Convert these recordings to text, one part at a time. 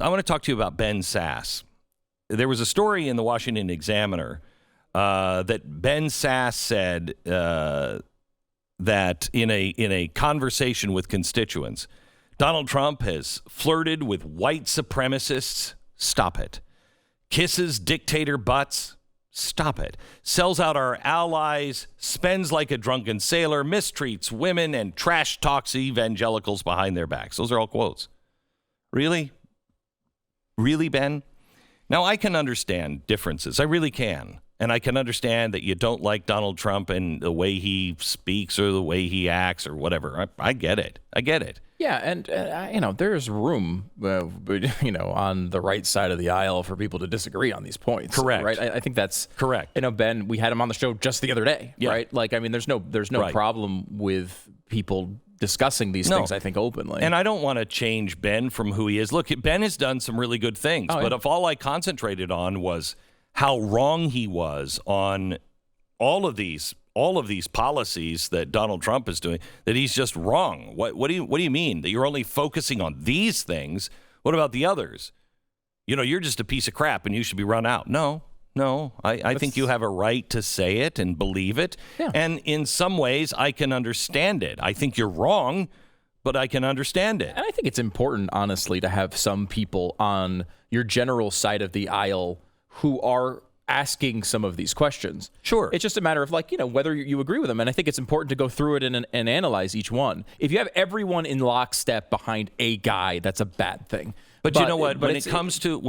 I want to talk to you about Ben Sasse. There was a story in the Washington Examiner that Ben Sasse said that in a conversation with constituents, Donald Trump has flirted with white supremacists. Stop it. Kisses dictator butts. Stop it. Sells out our allies, spends like a drunken sailor, mistreats women, and trash talks evangelicals behind their backs. Those are all quotes. Really? Really, Ben? Now, I can understand differences. I really can. And I can understand that you don't like Donald Trump and the way he speaks or the way he acts or whatever. I get it. I get it. Yeah, and, there's room, on the right side of the aisle for people to disagree on these points. Correct. Right? I think that's correct. Ben, we had him on the show just the other day, yeah. right? There's no right. problem with people discussing these things, I think, openly. And I don't want to change Ben from who he is. Look, Ben has done some really good things, but if all I concentrated on was how wrong he was on all of these policies that Donald Trump is doing, that he's just wrong. What do you mean? That you're only focusing on these things? What about the others? You're just a piece of crap and you should be run out. No. I think you have a right to say it and believe it. Yeah. And in some ways, I can understand it. I think you're wrong, but I can understand it. And I think it's important, honestly, to have some people on your general side of the aisle who are asking some of these questions. Sure. It's just a matter of whether you agree with them. And I think it's important to go through it and analyze each one. If you have everyone in lockstep behind a guy, that's a bad thing. But you know what? When it comes to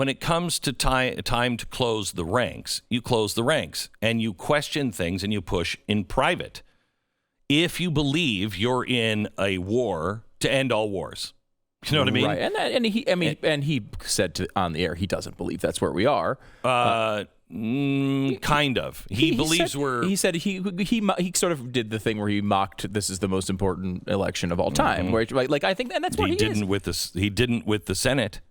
time to close the ranks, you close the ranks and you question things and you push in private. If you believe you're in a war to end all wars. You know what I mean? Right. And he said on the air he doesn't believe that's where we are. Kind of. He believes He said he sort of did the thing where he mocked this is the most important election of all time. Mm-hmm. Where I think, and that's what he didn't is. He didn't with the Senate.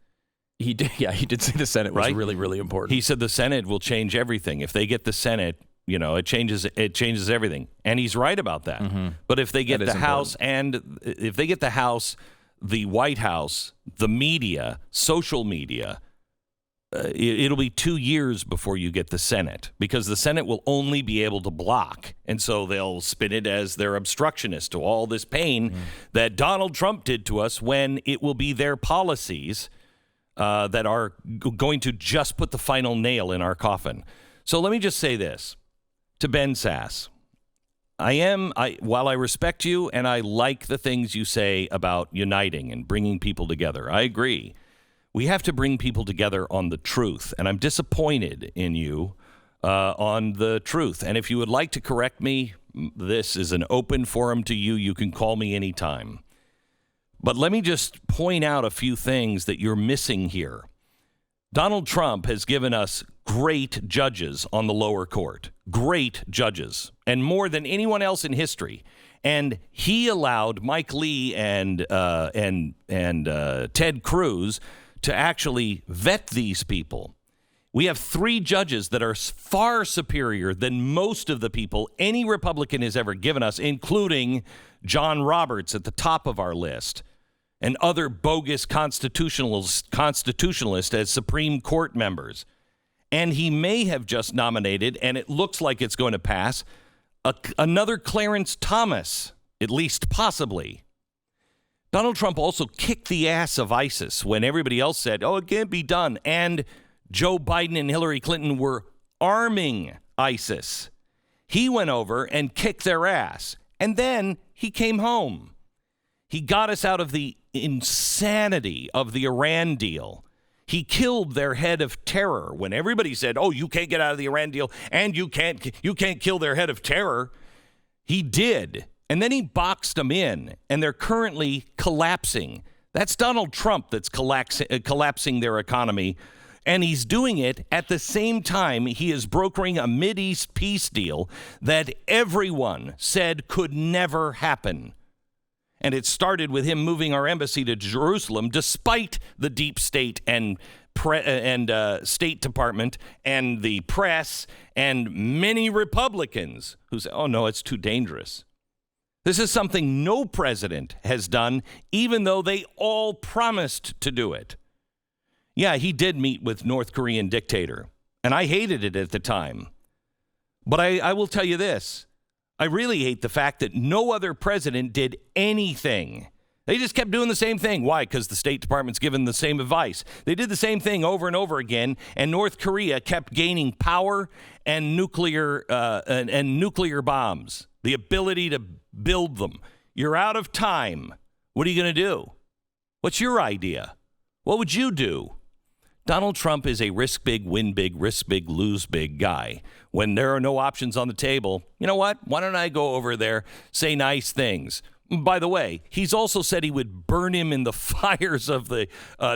He did. Yeah, he did say the Senate was really, really important. He said the Senate will change everything if they get the Senate. It changes everything, and he's right about that. Mm-hmm. But if they get the House the White House, the media, social media, it'll be 2 years before you get the Senate, because the Senate will only be able to block. And so they'll spin it as their obstructionist to all this pain that Donald Trump did to us, when it will be their policies that are going to just put the final nail in our coffin. So let me just say this to Ben Sasse. While I respect you and I like the things you say about uniting and bringing people together, I agree. We have to bring people together on the truth, and I'm disappointed in you on the truth. And if you would like to correct me, this is an open forum to you. You can call me anytime. But let me just point out a few things that you're missing here. Donald Trump has given us great judges on the lower court, great judges, and more than anyone else in history. And he allowed Mike Lee and Ted Cruz to actually vet these people. We have 3 judges that are far superior than most of the people any Republican has ever given us, including John Roberts at the top of our list, and other bogus constitutionalists as Supreme Court members. And he may have just nominated, and it looks like it's going to pass, another Clarence Thomas, at least possibly. Donald Trump also kicked the ass of ISIS when everybody else said, it can't be done. And Joe Biden and Hillary Clinton were arming ISIS. He went over and kicked their ass. And then he came home. He got us out of the insanity of the Iran deal. He killed their head of terror when everybody said, you can't get out of the Iran deal and you can't kill their head of terror. He did. And then he boxed them in, and they're currently collapsing. That's Donald Trump that's collapsing their economy. And he's doing it at the same time he is brokering a Mideast peace deal that everyone said could never happen. And it started with him moving our embassy to Jerusalem, despite the deep state and State Department and the press and many Republicans who say, no, it's too dangerous. This is something no president has done, even though they all promised to do it. Yeah, he did meet with North Korean dictator, and I hated it at the time. But I will tell you this. I really hate the fact that no other president did anything. They just kept doing the same thing. Why? Because the State Department's given the same advice. They did the same thing over and over again, and North Korea kept gaining power and nuclear bombs, the ability to build them. You're out of time. What are you going to do? What's your idea? What would you do? Donald Trump is a risk big, win big, risk big, lose big guy. When there are no options on the table, you know what? Why don't I go over there, say nice things? By the way, he's also said he would burn him in the fires of the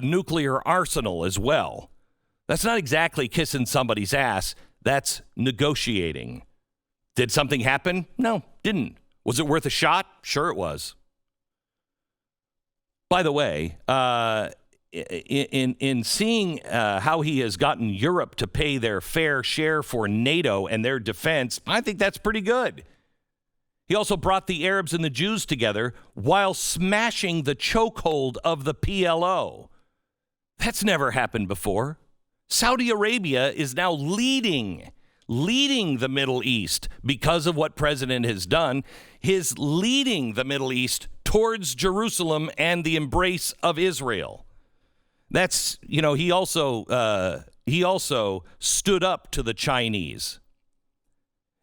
nuclear arsenal as well. That's not exactly kissing somebody's ass. That's negotiating. Did something happen? No, didn't. Was it worth a shot? Sure it was. By the way, in seeing how he has gotten Europe to pay their fair share for NATO and their defense, I think that's pretty good. He also brought the Arabs and the Jews together while smashing the chokehold of the PLO. That's never happened before. Saudi Arabia is now leading the Middle East because of what President has done. His leading the Middle East towards Jerusalem and the embrace of Israel. That's, he also stood up to the Chinese.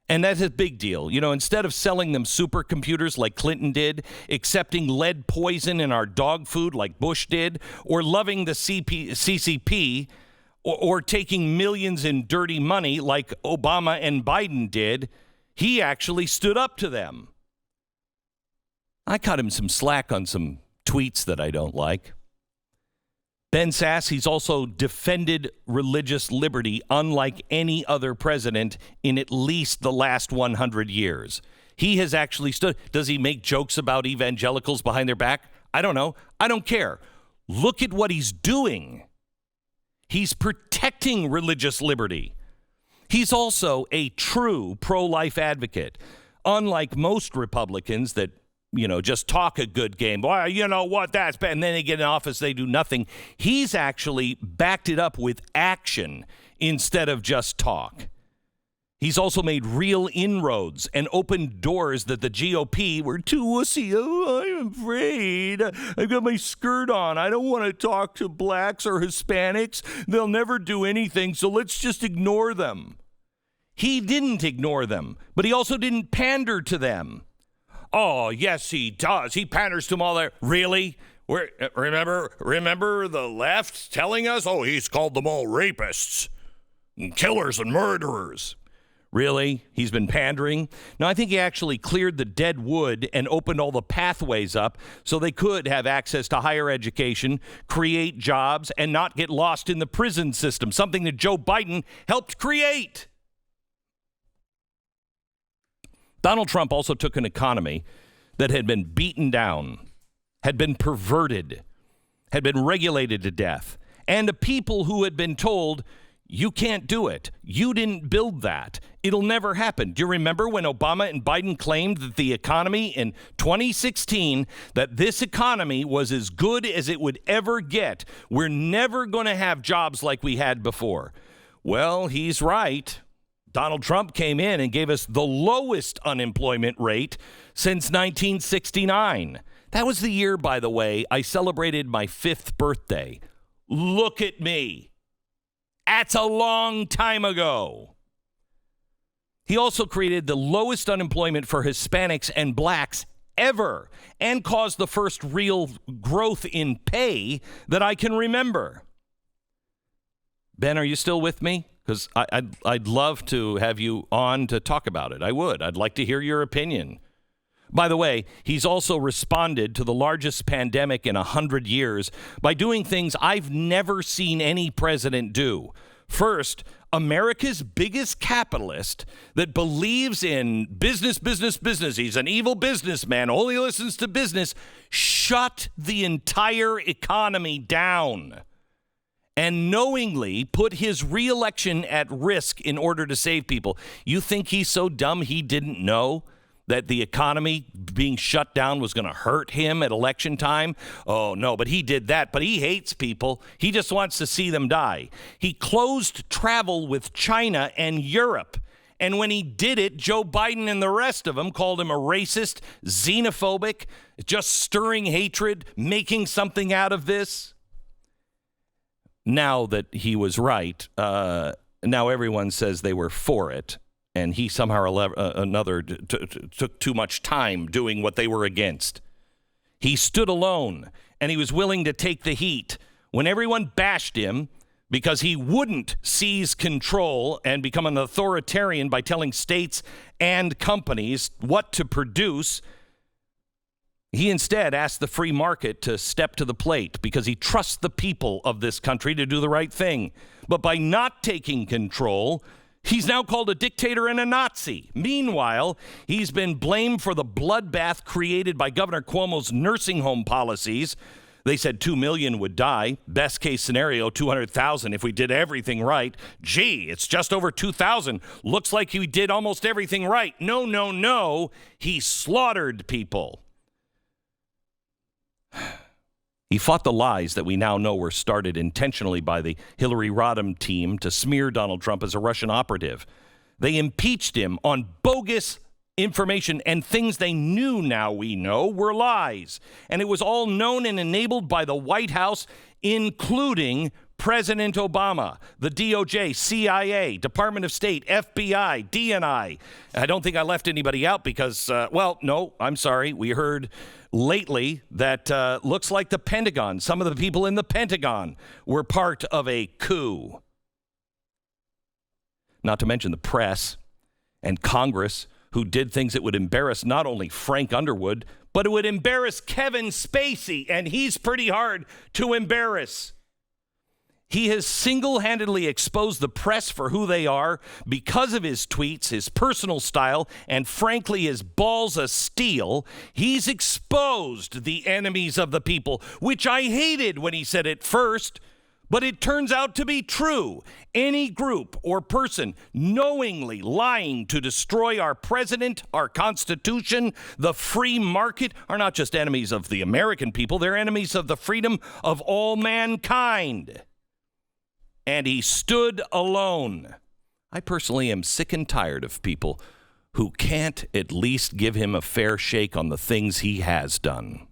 And that's a big deal. Instead of selling them supercomputers like Clinton did, accepting lead poison in our dog food like Bush did, or loving the CCP, or taking millions in dirty money like Obama and Biden did, he actually stood up to them. I cut him some slack on some tweets that I don't like. Ben Sasse, he's also defended religious liberty unlike any other president in at least the last 100 years. He has actually stood. Does he make jokes about evangelicals behind their back? I don't know. I don't care. Look at what he's doing. He's protecting religious liberty. He's also a true pro-life advocate, unlike most Republicans that just talk a good game. Well, you know what, that's bad. And then they get in office, they do nothing. He's actually backed it up with action instead of just talk. He's also made real inroads and opened doors that the GOP were too wussy. Oh, I'm afraid. I've got my skirt on. I don't want to talk to blacks or Hispanics. They'll never do anything, so let's just ignore them. He didn't ignore them, but he also didn't pander to them. Oh, yes, he does. He panders to them all there. Really? Remember the left telling us, he's called them all rapists and killers and murderers. Really? He's been pandering? No, I think he actually cleared the dead wood and opened all the pathways up so they could have access to higher education, create jobs, and not get lost in the prison system, something that Joe Biden helped create. Donald Trump also took an economy that had been beaten down, had been perverted, had been regulated to death, and a people who had been told, you can't do it. You didn't build that. It'll never happen. Do you remember when Obama and Biden claimed that the economy in 2016, that this economy was as good as it would ever get? We're never going to have jobs like we had before. Well, he's right. Donald Trump came in and gave us the lowest unemployment rate since 1969. That was the year, by the way, I celebrated my 5th birthday. Look at me. That's a long time ago. He also created the lowest unemployment for Hispanics and blacks ever and caused the first real growth in pay that I can remember. Ben, are you still with me? Because I'd love to have you on to talk about it. I would. I'd like to hear your opinion. By the way, he's also responded to the largest pandemic in 100 years by doing things I've never seen any president do. First, America's biggest capitalist that believes in business. He's an evil businessman, only listens to business, shut the entire economy down and knowingly put his reelection at risk in order to save people. You think he's so dumb he didn't know that the economy being shut down was going to hurt him at election time? Oh, no, but he did that. But he hates people. He just wants to see them die. He closed travel with China and Europe. And when he did it, Joe Biden and the rest of them called him a racist, xenophobic, just stirring hatred, making something out of this. Now that he was right, now everyone says they were for it. And he somehow or another took too much time doing what they were against. He stood alone, and he was willing to take the heat. When everyone bashed him because he wouldn't seize control and become an authoritarian by telling states and companies what to produce, he instead asked the free market to step to the plate because he trusts the people of this country to do the right thing. But by not taking control, he's now called a dictator and a Nazi. Meanwhile, he's been blamed for the bloodbath created by Governor Cuomo's nursing home policies. They said 2 million would die. Best case scenario, 200,000 if we did everything right. Gee, it's just over 2,000. Looks like he did almost everything right. No, no, no. He slaughtered people. He fought the lies that we now know were started intentionally by the Hillary Rodham team to smear Donald Trump as a Russian operative. They impeached him on bogus information and things they knew now we know were lies. And it was all known and enabled by the White House, including President Obama, the DOJ, CIA, Department of State, FBI, DNI. I don't think I left anybody out because, no, I'm sorry. We heard lately that looks like the Pentagon, some of the people in the Pentagon were part of a coup. Not to mention the press and Congress, who did things that would embarrass not only Frank Underwood, but it would embarrass Kevin Spacey, and he's pretty hard to embarrass. He has single-handedly exposed the press for who they are because of his tweets, his personal style, and frankly, his balls of steel. He's exposed the enemies of the people, which I hated when he said it first, but it turns out to be true. Any group or person knowingly lying to destroy our president, our Constitution, the free market are not just enemies of the American people, they're enemies of the freedom of all mankind. And he stood alone. I personally am sick and tired of people who can't at least give him a fair shake on the things he has done.